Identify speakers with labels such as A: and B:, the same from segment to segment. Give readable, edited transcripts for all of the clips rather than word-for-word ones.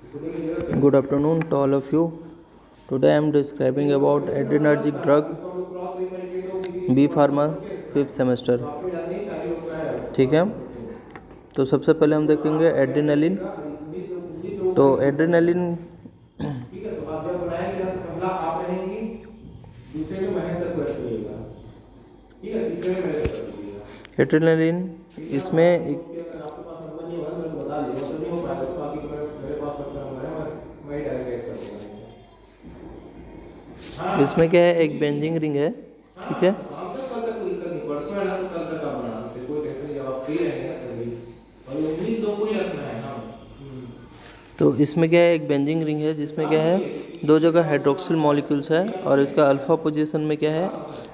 A: Good afternoon to all of you. Today I am describing about adrenergic drug B pharma 5th semester. ठीक है, तो सबसे पहले हम देखेंगे एड्रेनलिन। तो एड्रेनलिन एड्रेनलिन इसमें इसमें क्या है, एक बेंजिंग रिंग है। ठीक है, तो इसमें क्या है, एक बेंजिंग रिंग है जिसमें क्या है, दो जगह हाइड्रोक्सिल मॉलिक्यूल्स है और इसका अल्फा पोजीशन में क्या है,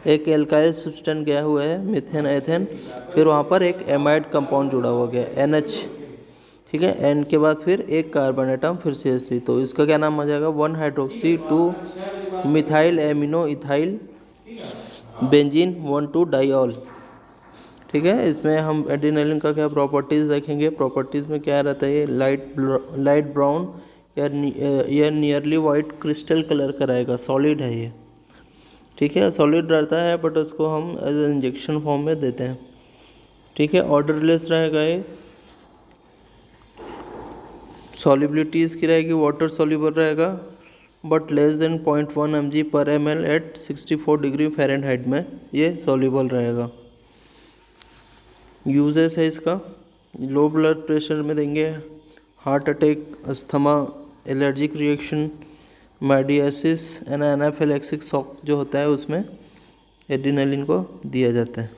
A: एक एल्काइल सब्सटेंस गया हुआ है, मीथेन एथेन, फिर वहाँ पर एक एमाइड कंपाउंड जुड़ा हुआ गया NH। ठीक है, एन के बाद फिर एक कार्बन एटम, फिर CH3। तो इसका क्या नाम आ जाएगा, 1 hydroxy 2 methyl amino ethyl benzene 1,2 diol. ठीक है, इसमें हम एड्रेनलिन का क्या प्रॉपर्टीज़ देखेंगे। प्रॉपर्टीज़ में क्या रहता है, ये लाइट ब्राउन या नियरली वाइट क्रिस्टल कलर का रहेगा, सॉलिड है ये। ठीक है, सॉलिड रहता है बट उसको हम एज इंजेक्शन फॉर्म में देते हैं। ठीक है, ऑर्डरलेस रहेगा ये, सॉलिबिलिटी इसकी रहेगी वाटर सॉल्युबल रहेगा, but less than 0.1 mg/ml at 64 degree Fahrenheit में ये सॉल्युबल रहेगा। यूजेस है इसका, लो ब्लड प्रेशर में देंगे, heart attack, asthma, allergic reaction, mydriasis and anaphylaxis shock जो होता है उसमें एड्रेनलिन को दिया जाता है।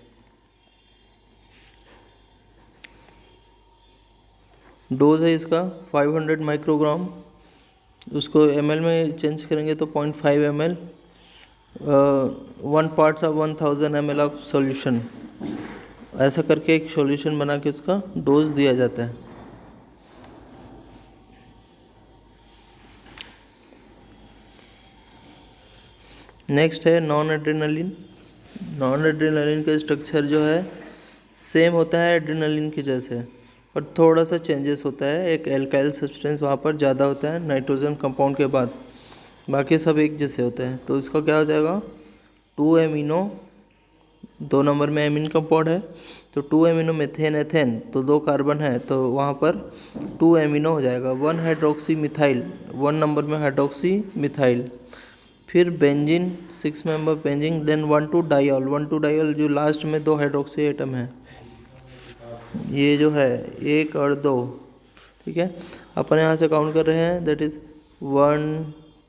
A: डोज है इसका 500 माइक्रोग्राम, उसको ml में चेंज करेंगे तो 0.5 ml, 1 parts of 1000 ml of solution, ऐसा करके एक सॉल्यूशन बना के उसका डोज दिया जाता है। नेक्स्ट है नॉन एड्रेनलिन। नॉन एड्रेनलिन का स्ट्रक्चर जो है सेम होता है एड्रेनलिन के जैसे, पर थोड़ा सा चेंजेस होता है। एक एल्काइल सब्सटेंस वहाँ पर ज़्यादा होता है नाइट्रोजन कंपाउंड के बाद, बाकी सब एक जैसे होते हैं। तो इसका क्या हो जाएगा, 2 एमिनो, 2 नंबर में एमिन कंपाउंड है तो 2 एमिनो मेथेन एथेन, तो 2 कार्बन है तो वहाँ पर 2 एमिनो हो जाएगा। 1 हाइड्रोक्सी मिथाइल, 1 नंबर में हाइड्रोक्सी मिथाइल, फिर benzene 6 member benzene, then 1,2 diol. 1,2 diol जो लास्ट में 2 हाइड्रोक्सी एटम है, ये जो है 1 और 2। ठीक है, अपन यहाँ से काउंट कर रहे हैं, दैट इज़ 1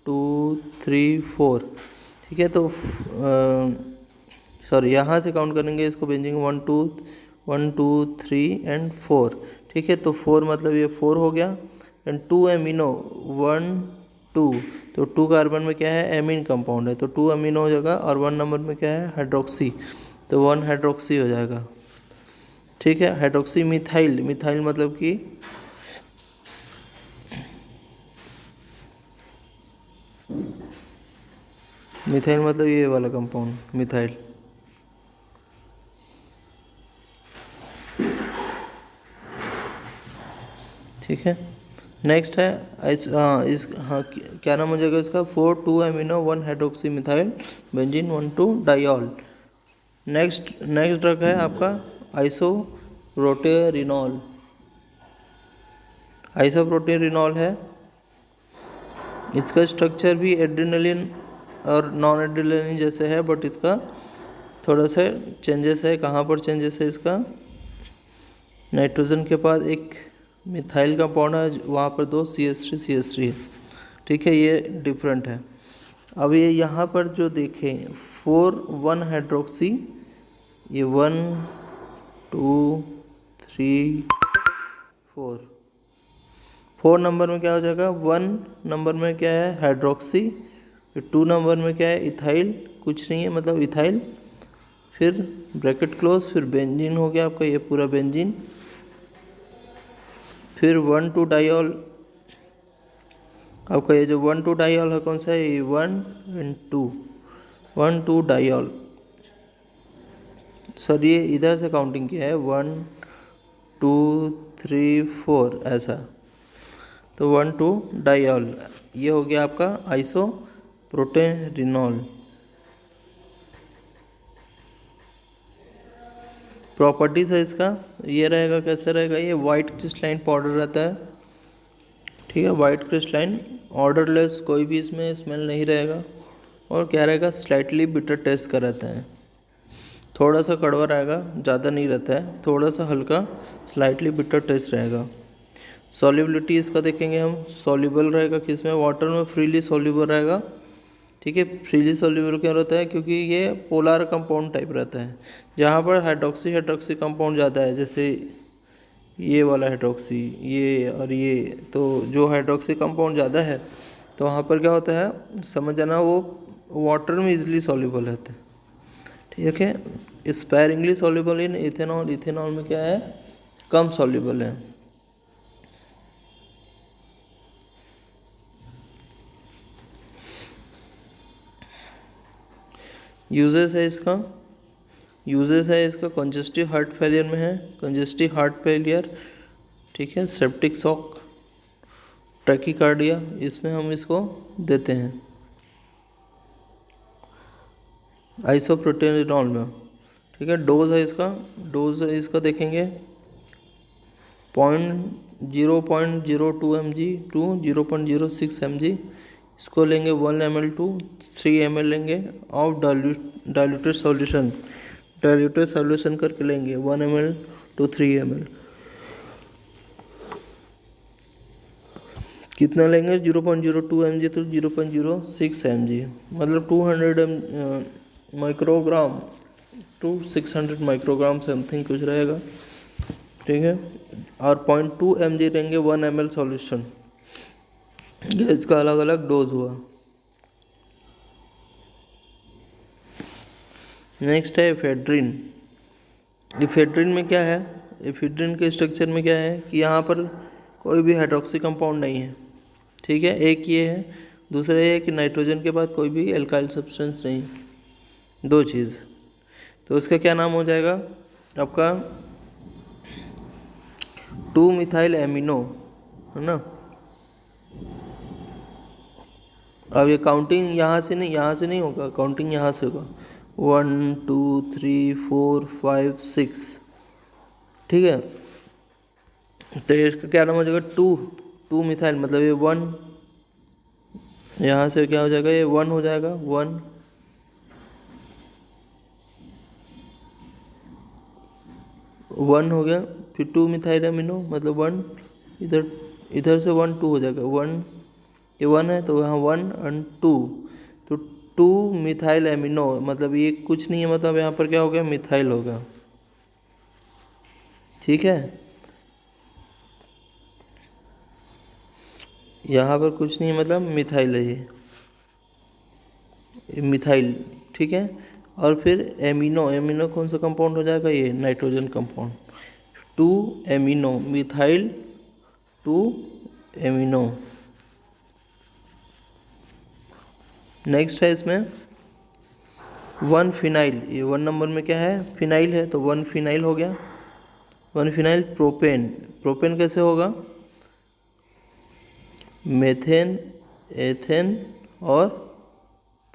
A: 2 3 4। ठीक है, तो सॉरी यहाँ से काउंट करेंगे इसको, बेंजीन 1 2 3 एंड 4। ठीक है, तो 4 मतलब ये 4 हो गया, एंड 2 एमिनो 1 2, तो 2 कार्बन में क्या है, एमीन कंपाउंड है तो 2 अमीनो हो जाएगा, और 1 नंबर में क्या है, हाइड्रोक्सी, तो 1 हाइड्रोक्सी हो जाएगा। ठीक है, हाइड्रोक्सी मिथाइल, मिथाइल मतलब कि मिथाइल मतलब ये वाला कंपाउंड मिथाइल। ठीक है, नेक्स्ट है क्या नाम हो जाएगा इसका, 4 2 amino 1 hydroxy methyl benzene 1,2 diol. Next drug है आपका आइसोप्रोटेरिनॉल। आइसोप्रोटेरिनॉल है, इसका स्ट्रक्चर भी एड्रेनलिन और नॉन एड्रेनलिन जैसे है, बट इसका थोड़ा सा चेंजेस है। कहाँ पर चेंजेस है इसका, नाइट्रोजन के बाद एक मिथाइल का बॉन्ड है, वहाँ पर 2 CH3 है। ठीक है, ये डिफरेंट है। अब ये यहाँ पर जो देखें 4 1 हाइड्रोक्सी, ये 1 2 3 4 नंबर में क्या हो जाएगा, 1 नंबर में क्या है, हाइड्रोक्सी, फिर 2 नंबर में क्या है, इथाइल, कुछ नहीं है मतलब इथाइल, फिर ब्रैकेट क्लोज, फिर बेंजीन हो गया आपका ये पूरा बेंजीन, फिर 1 2 डाइऑल। आपका ये जो 1 2 डाइऑल है कौन सा है, ये 1 एंड 2, 1 2 डाइऑल। सर ये इधर से काउंटिंग किया है, 1 2 3 4 ऐसा। तो 1,2-डाइऑल, ये हो गया आपका आइसोप्रोटेरिनॉल। प्रॉपर्टीज है इसका, ये रहेगा, कैसे रहेगा, ये वाइट क्रिस्टलाइन पाउडर रहता है, ठीक है, वाइट क्रिस्टलाइन, ऑर्डरलेस, कोई भी इसमें स्मेल नहीं रहेगा, और क्या रहेगा, स्लाइटली बिटर टेस्ट का रहता है, थोड़ा सा कड़वा रहेगा, ज़्यादा नहीं रहता है, थोड़ा सा हल्का स्लाइटली बिटर टेस्ट रहेगा। सॉल्युबिलिटी इसका देखेंगे हम, सॉल्युबल रहेगा किसमें, वाटर में फ्रीली सॉल्युबल रहेगा, ठीक है। फ्रीली सॉल्युबल क्यों रहता है, क्योंकि ये पोलर कंपाउंड टाइप रहता है, जहाँ पर हाइड्रोक्सी कंपाउंड ज़्यादा है, जैसे ये वाला हाइड्रोक्सी, ये और ये, तो जो हाइड्रोक्सी कंपाउंड ज़्यादा है तो वहाँ पर क्या होता है, समझ जाना, वो वाटर में इजीली सॉल्युबल रहता है, ठीक है। Sparingly soluble in ethanol, ethanol में क्या है, कम सॉल्युबल है। यूजेस है इसका, यूजेस है इसका, कंजेस्टिव हार्ट फेलियर में है, कंजेस्टिव हार्ट फेलियर, ठीक है, सेप्टिक शॉक, ट्रैकीकार्डिया, इसमें हम इसको देते हैं आइसोप्रोटेरिनॉल में, ठीक है। डोज है इसका, डोज है इसका देखेंगे 0.02 mg टू 0.06 mg, इसको लेंगे 1 ml टू 3 ml लेंगे of diluted solution, diluted solution करके लेंगे 1 ml टू 3 ml, कितना लेंगे, 0.02 mg तो 0.06 mg, मतलब 200 माइक्रोग्राम टू 600 माइक्रोग्राम समथिंग कुछ रहेगा, ठीक है। और 0.2 mg लेंगे 1 ml सॉल्यूशन, ये इसका अलग अलग डोज हुआ। नेक्स्ट है एफेड्रिन। एफेड्रिन में क्या है, एफेड्रिन के स्ट्रक्चर में क्या है कि यहाँ पर कोई भी हाइड्रोक्सी कंपाउंड नहीं है, ठीक है, एक ये है, दूसरा ये है कि नाइट्रोजन के बाद कोई भी एल्काइल सब्सटेंस नहीं, दो चीज़, तो उसका क्या नाम हो जाएगा आपका 2-मिथाइल एमिनो, है ना। अब ये काउंटिंग यहाँ से नहीं होगा, काउंटिंग यहाँ से होगा, 1 2 3 4 5 6, ठीक है। तो इसका क्या नाम हो जाएगा 2 मिथाइल, मतलब ये 1, यहाँ से क्या हो जाएगा, ये 1 हो जाएगा, 1 हो गया, फिर 2 मिथाइल एमिनो, मतलब 1, इधर इधर से 1 2 हो जाएगा, 1, ये 1 है तो यहाँ 1 और 2, तो 2 मिथाइल एमिनो, मतलब ये कुछ नहीं है, मतलब यहाँ पर क्या हो गया, मिथाइल होगा, ठीक है। यहाँ पर कुछ नहीं है, मतलब मिथाइल है ये मिथाइल, ठीक है। और फिर एमिनो, एमिनो कौन सा कंपाउंड हो जाएगा, ये nitrogen compound, 2 amino, methyl 2 amino. Next है इसमें 1 फिनाइल, ये 1 नंबर में क्या है, फिनाइल है, तो 1 फिनाइल हो गया, 1 फिनाइल प्रोपेन, प्रोपेन कैसे होगा, मेथेन, एथेन और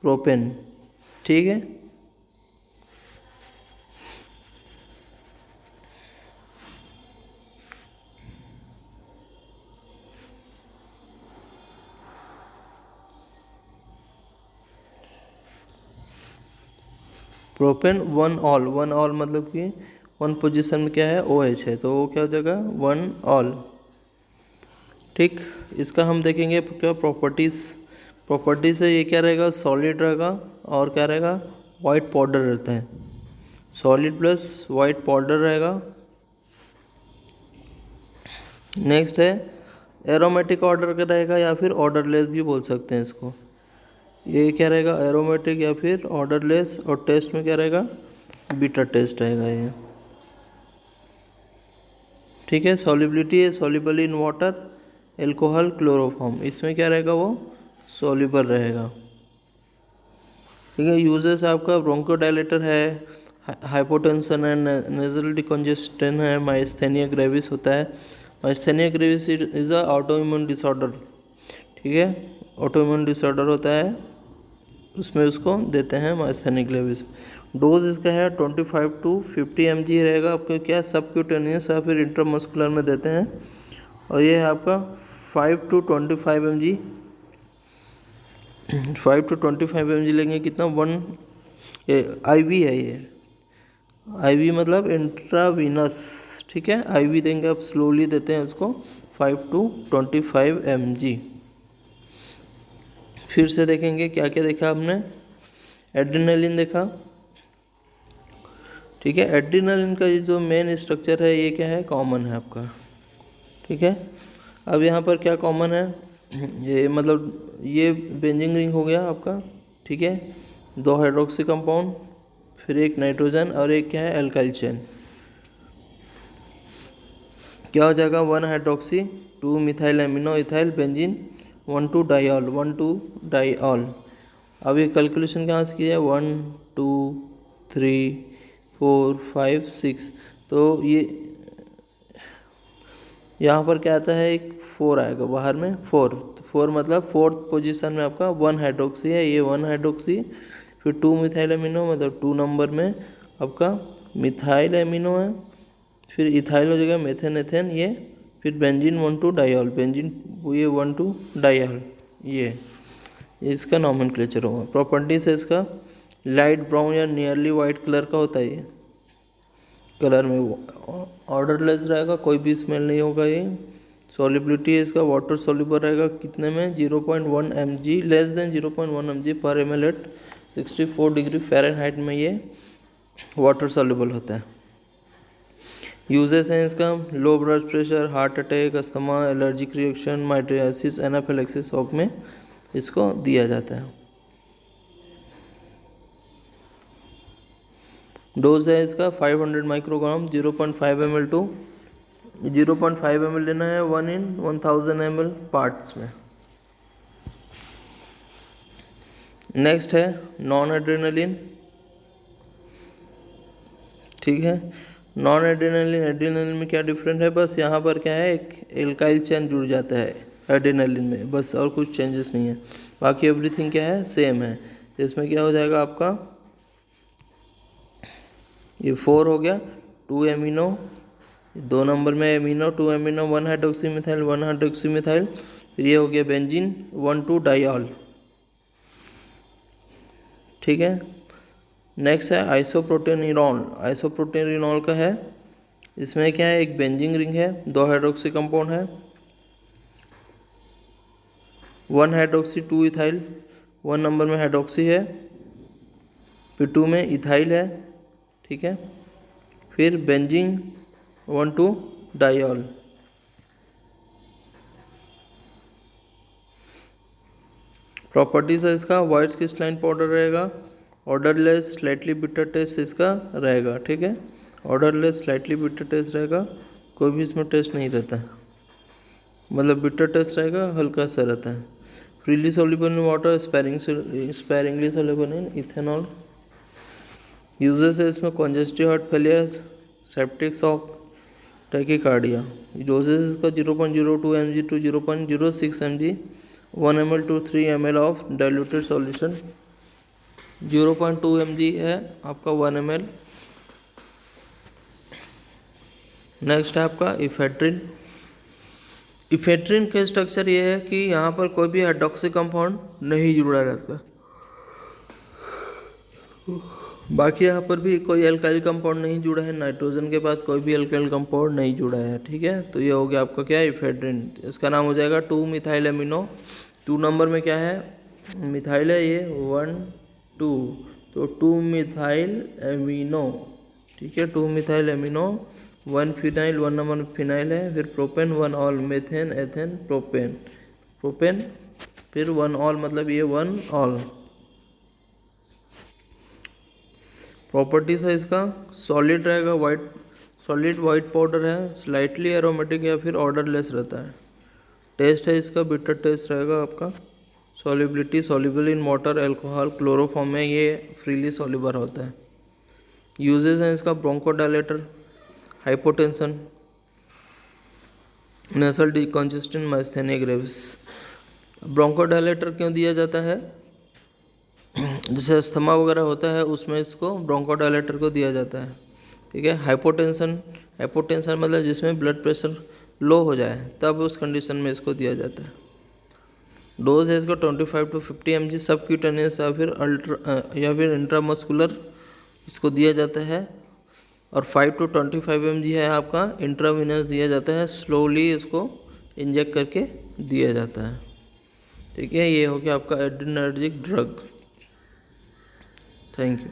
A: प्रोपेन, ठीक है। प्रोपेन 1 ऑल, 1 ऑल मतलब कि 1 पोजीशन में क्या है, OH है, तो वो क्या हो जाएगा 1 ऑल, ठीक। इसका हम देखेंगे क्या प्रॉपर्टीज़, प्रॉपर्टी से ये क्या रहेगा, सॉलिड रहेगा, और क्या रहेगा, वाइट पाउडर रहता है, सॉलिड प्लस वाइट पाउडर रहेगा। नेक्स्ट है एरोमेटिक ऑर्डर का रहेगा, या फिर ऑर्डरलेस भी बोल सकते हैं इसको, ये क्या रहेगा, एरोमेटिक या फिर ऑर्डरलेस, और टेस्ट में क्या रहेगा, बीटा टेस्ट रहेगा ये, ठीक है। सॉल्युबिलिटी है, soluble in water, alcohol, chloroform, इसमें क्या रहेगा, वो सॉल्युबल रहेगा, ठीक है। यूजेस आपका ब्रोंकोडायलेटर है, हाइपोटेंशन है, नेजल डिकंजेस्टेंट है, माइस्थेनिया ग्रेविस होता है, myasthenia gravis is a autoimmune disorder, ठीक है, ऑटोइम्यून डिसऑर्डर होता है, उसमें उसको देते हैं माइस्थेनिया ग्रेविस। डोज इसका है 25 to 50 mg रहेगा आपको, क्या सबक्यूटेनियस या फिर इंट्रामस्कुलर में देते हैं। और ये है आपका 5 to 25 mg, 5 to 25 mg लेंगे कितना, IV है ये, IV मतलब इंट्रावीनस, ठीक है, IV देंगे आप, स्लोली देते हैं उसको 5 to 25 mg। फिर से देखेंगे क्या क्या देखा आपने, एड्रेनालिन देखा, ठीक है। एड्रेनालिन का ये जो मेन स्ट्रक्चर है ये क्या है, कॉमन है आपका, ठीक है। अब यहाँ पर क्या कॉमन है, ये मतलब ये बेंजीन रिंग हो गया आपका, ठीक है, 2 हाइड्रोक्सी कंपाउंड, फिर एक नाइट्रोजन और एक क्या है एल्काइल चेन, क्या हो जाएगा 1 hydroxy 2 methyl amino ethyl benzene 1 2 diol 1 2 diol. अब ये कैलकुलेशन कहाँ से की जाए, 1 2 3 4 5 6, तो ये यहाँ पर क्या आता है, एक 4 आएगा बाहर में, 4 मतलब फोर्थ पोजीशन में आपका 1 हाइड्रोक्सी है, ये 1 हाइड्रोक्सी, फिर 2 मिथाइल एमिनो मतलब 2 नंबर में आपका मिथाइल एमिनो है, फिर इथाइल हो जाएगा मेथेन एथेन ये, फिर बेंजीन 1 2 डाइऑल बेंजीन, ये 1 2 डाइऑल, ये इसका नॉमेनक्लेचर होगा। प्रॉपर्टीज है इसका, लाइट ब्राउन या नियरली वाइट कलर का होता है ये, कलर में वो ऑर्डरलेस रहेगा, कोई भी स्मेल नहीं होगा ये। सॉलिबिलिटी है इसका, वाटर सॉल्युबल रहेगा कितने में, 0.1 mg, लेस देन 0.1 mg पर ml एट 64 डिग्री फ़ारेनहाइट में ये वाटर सॉल्युबल होता है। यूजेस हैं इसका, low blood pressure, heart attack, asthma, allergic reaction, mydriasis, anaphylaxis of में इसको दिया जाता है। डोज है इसका 500 माइक्रोग्राम, 0.5 ml टू 0.5 ml लेना है 1 in 1000 ml पार्ट्स में। नेक्स्ट है नॉन एड्रेनलिन, ठीक है। नॉन एड्रेनलिन, एड्रेनलिन में क्या डिफरेंट है, बस यहाँ पर क्या है, एक एल्काइल चेन जुड़ जाता है एड्रेनलिन में, बस और कुछ चेंजेस नहीं है, बाकी एवरीथिंग क्या है, सेम है। इसमें क्या हो जाएगा आपका, ये 4 हो गया, 2 एमिनो, 2 नंबर में amino, 2 amino 1 hydroxy methyl 1 hydroxy methyl, फिर ये हो गया बेंजीन 1 2 डाइऑल, ठीक है। नेक्स्ट है आइसोप्रोटेनिनॉल, आइसोप्रोटेनिनॉल का है, इसमें क्या है, एक बेंजीन रिंग है, 2 हाइड्रोक्सी कंपाउंड है, 1 हाइड्रोक्सी 2 इथाइल, 1 नंबर में हाइड्रोक्सी है, फिर 2 में इथाइल है, ठीक है, फिर बेंजीन 1 2 डाइऑल। प्रॉपर्टीज है इसका, वाइट क्रिस्टलाइन पाउडर रहेगा, ऑर्डरलेस स्लाइटली बिटर टेस्ट इसका रहेगा, ठीक है, ऑर्डरलेस स्लाइटली बिटर टेस्ट रहेगा, कोई भी इसमें टेस्ट नहीं रहता है, मतलब बिटर टेस्ट रहेगा, हल्का सा रहता है। Freely soluble in water, sparingly soluble in ethanol. Uses है इसमें, congestive heart failure, septic shock, tachycardia. Doses इसका 0.02 mg to 0.06 mg, 1 ml to 3 ml of diluted solution, 0.2 mg है आपका 1 ml। नेक्स्ट है आपका इफेड्रिन। इफेड्रिन का स्ट्रक्चर ये है कि यहाँ पर कोई भी हाइड्रोक्सी कंपाउंड नहीं जुड़ा रहता, बाकी यहाँ पर भी कोई एल्काइल कंपाउंड नहीं जुड़ा है, नाइट्रोजन के पास कोई भी एल्काइल कंपाउंड नहीं जुड़ा है, ठीक है। तो ये हो गया आपका क्या है, इफेड्रिन, इसका नाम हो जाएगा 2 मिथाइल एमिनो, 2 नंबर में क्या है, मिथाइल है ये 1 2, तो 2 मिथाइल एमिनो, ठीक है, 2 मिथाइल एमिनो, 1 फिनाइल, 1 नंबर में फिनाइल है, फिर propane 1 all, methane ethane propane, propane फिर 1 ऑल मतलब ये 1 ऑल। प्रॉपर्टीज है इसका, सॉलिड रहेगा, सॉलिड वाइट पाउडर है, स्लाइटली एरोमेटिक या फिर ऑर्डरलेस रहता है। टेस्ट है इसका, बिटर टेस्ट रहेगा आपका। Solubility, soluble in water, alcohol, chloroform में ये फ्रीली सॉल्युबल होता है। यूजेस हैं इसका, ब्रोंकोडायलेटर, हाइपोटेंशन, नेसल डिकॉन्जेस्टेंट माइस्थेनिया ग्रेविस। ब्रोंकोडायलेटर क्यों दिया जाता है? जैसे अस्थमा वगैरह होता है उसमें इसको ब्रोंकोडायलेटर को दिया जाता है। ठीक है। हाइपोटेंशन, हाइपोटेंशन मतलब जिसमें ब्लड प्रेशर लो हो जाए तब उस कंडीशन में इसको दिया जाता है। डोज है इसको 25 to 50 mg सबक्यूटेनियस या फिर इंट्रामस्कुलर इसको दिया जाता है। और 5 to 25 mg है आपका इंट्रावीनस दिया जाता है, स्लोली इसको इंजेक्ट करके दिया जाता है। ठीक है, ये हो गया आपका एड्रेनर्जिक ड्रग। Thank you.